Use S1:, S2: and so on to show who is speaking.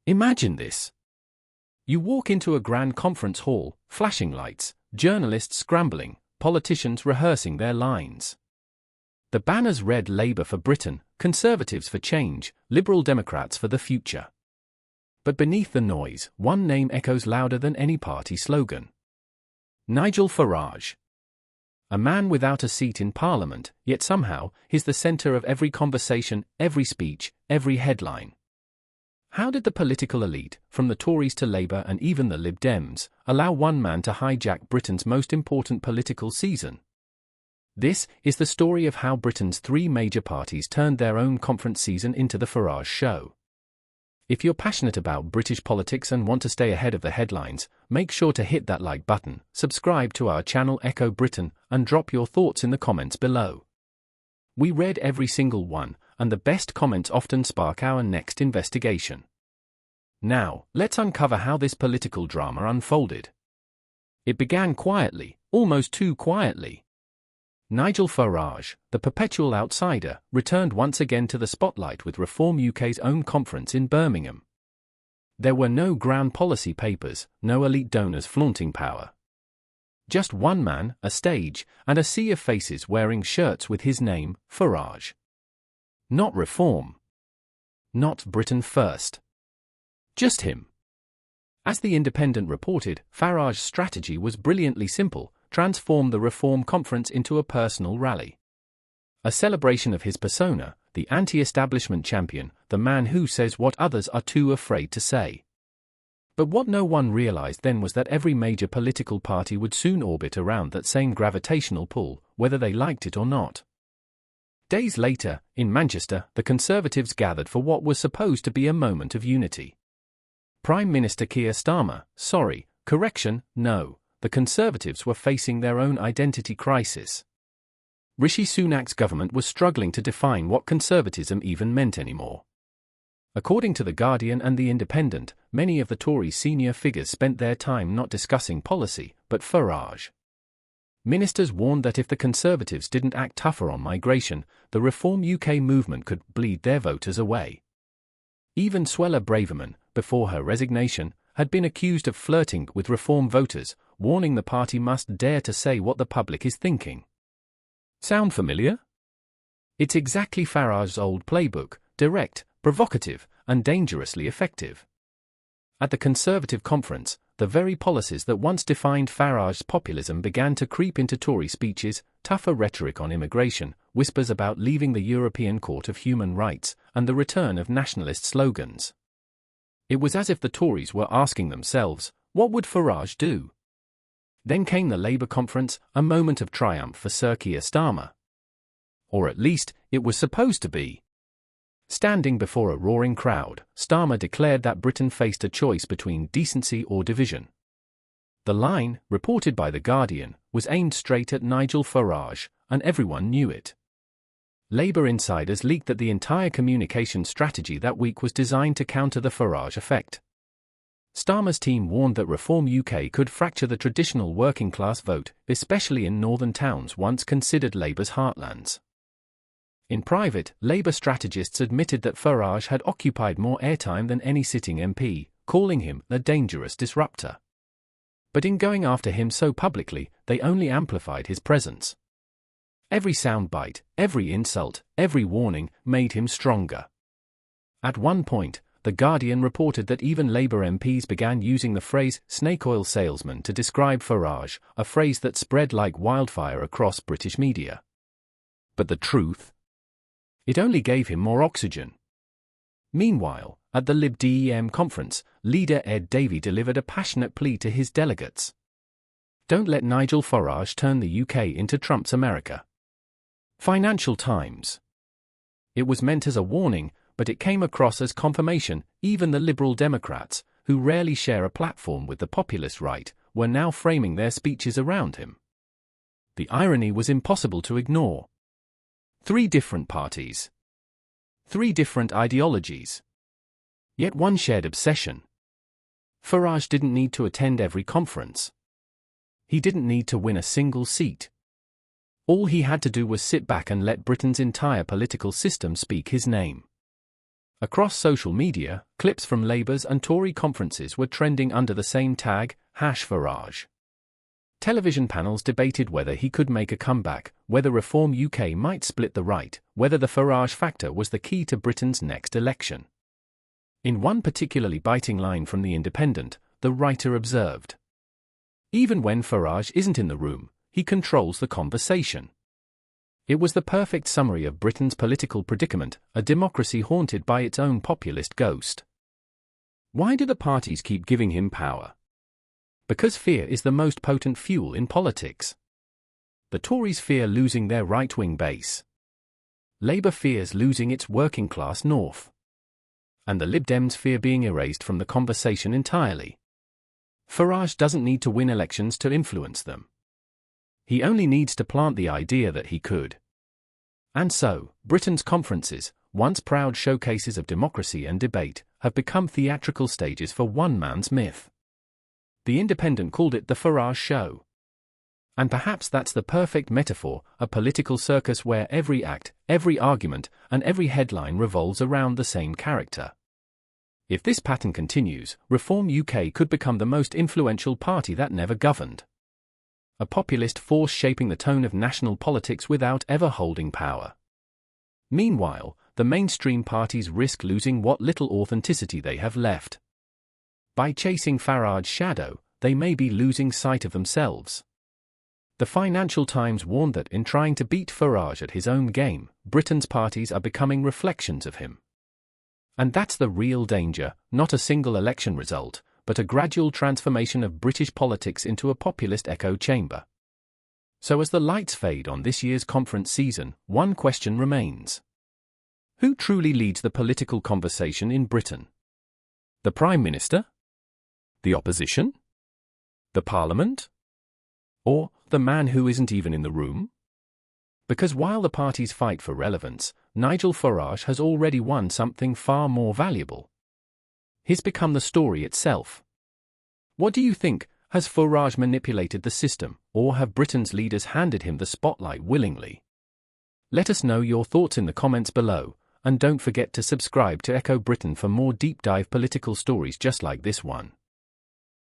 S1: Imagine this. You walk into a grand conference hall, flashing lights, journalists scrambling, politicians rehearsing their lines. The banners read Labour for Britain, Conservatives for Change, Liberal Democrats for the Future. But beneath the noise, one name echoes louder than any party slogan. Nigel Farage. A man without a seat in Parliament, yet somehow, he's the centre of every conversation, every speech, every headline. How did the political elite, from the Tories to Labour and even the Lib Dems, allow one man to hijack Britain's most important political season? This is the story of how Britain's three major parties turned their own conference season into the Farage Show. If you're passionate about British politics and want to stay ahead of the headlines, make sure to hit that like button, subscribe to our channel Echo Britain, and drop your thoughts in the comments below. We read every single one, and the best comments often spark our next investigation. Now, let's uncover how this political drama unfolded. It began quietly, almost too quietly. Nigel Farage, the perpetual outsider, returned once again to the spotlight with Reform UK's own conference in Birmingham. There were no grand policy papers, no elite donors flaunting power. Just one man, a stage, and a sea of faces wearing shirts with his name, Farage. Not Reform. Not Britain First. Just him. As The Independent reported, Farage's strategy was brilliantly simple: transform the Reform Conference into a personal rally. A celebration of his persona, the anti-establishment champion, the man who says what others are too afraid to say. But what no one realized then was that every major political party would soon orbit around that same gravitational pull, whether they liked it or not. Days later, in Manchester, the Conservatives gathered for what was supposed to be a moment of unity. Prime Minister Keir Starmer, the Conservatives were facing their own identity crisis. Rishi Sunak's government was struggling to define what conservatism even meant anymore. According to The Guardian and The Independent, many of the Tories' senior figures spent their time not discussing policy, but Farage. Ministers warned that if the Conservatives didn't act tougher on migration, the Reform UK movement could bleed their voters away. Even Suella Braverman, before her resignation, had been accused of flirting with Reform voters, warning the party must dare to say what the public is thinking. Sound familiar? It's exactly Farage's old playbook: direct, provocative, and dangerously effective. At the Conservative conference, the very policies that once defined Farage's populism began to creep into Tory speeches: tougher rhetoric on immigration, whispers about leaving the European Court of Human Rights, and the return of nationalist slogans. It was as if the Tories were asking themselves, what would Farage do? Then came the Labour conference, a moment of triumph for Sir Keir Starmer. Or at least, it was supposed to be. Standing before a roaring crowd, Starmer declared that Britain faced a choice between decency or division. The line, reported by The Guardian, was aimed straight at Nigel Farage, and everyone knew it. Labour insiders leaked that the entire communication strategy that week was designed to counter the Farage effect. Starmer's team warned that Reform UK could fracture the traditional working-class vote, especially in northern towns once considered Labour's heartlands. In private, Labour strategists admitted that Farage had occupied more airtime than any sitting MP, calling him a dangerous disruptor. But in going after him so publicly, they only amplified his presence. Every soundbite, every insult, every warning made him stronger. At one point, The Guardian reported that even Labour MPs began using the phrase snake oil salesman to describe Farage, a phrase that spread like wildfire across British media. But the truth? It only gave him more oxygen. Meanwhile, at the Lib Dem conference, leader Ed Davey delivered a passionate plea to his delegates. Don't let Nigel Farage turn the UK into Trump's America. Financial Times. It was meant as a warning, but it came across as confirmation. Even the Liberal Democrats, who rarely share a platform with the populist right, were now framing their speeches around him. The irony was impossible to ignore. Three different parties. Three different ideologies. Yet one shared obsession. Farage didn't need to attend every conference. He didn't need to win a single seat. All he had to do was sit back and let Britain's entire political system speak his name. Across social media, clips from Labour's and Tory conferences were trending under the same tag, #Farage. Television panels debated whether he could make a comeback, whether Reform UK might split the right, whether the Farage factor was the key to Britain's next election. In one particularly biting line from The Independent, the writer observed, "Even when Farage isn't in the room, he controls the conversation." It was the perfect summary of Britain's political predicament, a democracy haunted by its own populist ghost. Why do the parties keep giving him power? Because fear is the most potent fuel in politics. The Tories fear losing their right-wing base. Labour fears losing its working-class north. And the Lib Dems fear being erased from the conversation entirely. Farage doesn't need to win elections to influence them. He only needs to plant the idea that he could. And so, Britain's conferences, once proud showcases of democracy and debate, have become theatrical stages for one man's myth. The Independent called it the Farage Show. And perhaps that's the perfect metaphor, a political circus where every act, every argument, and every headline revolves around the same character. If this pattern continues, Reform UK could become the most influential party that never governed. A populist force shaping the tone of national politics without ever holding power. Meanwhile, the mainstream parties risk losing what little authenticity they have left. By chasing Farage's shadow, they may be losing sight of themselves. The Financial Times warned that in trying to beat Farage at his own game, Britain's parties are becoming reflections of him. And that's the real danger, not a single election result, but a gradual transformation of British politics into a populist echo chamber. So as the lights fade on this year's conference season, one question remains. Who truly leads the political conversation in Britain? The Prime Minister? The opposition? The Parliament? Or the man who isn't even in the room? Because while the parties fight for relevance, Nigel Farage has already won something far more valuable. He's become the story itself. What do you think? Has Farage manipulated the system, or have Britain's leaders handed him the spotlight willingly? Let us know your thoughts in the comments below, and don't forget to subscribe to Echo Britain for more deep dive political stories just like this one.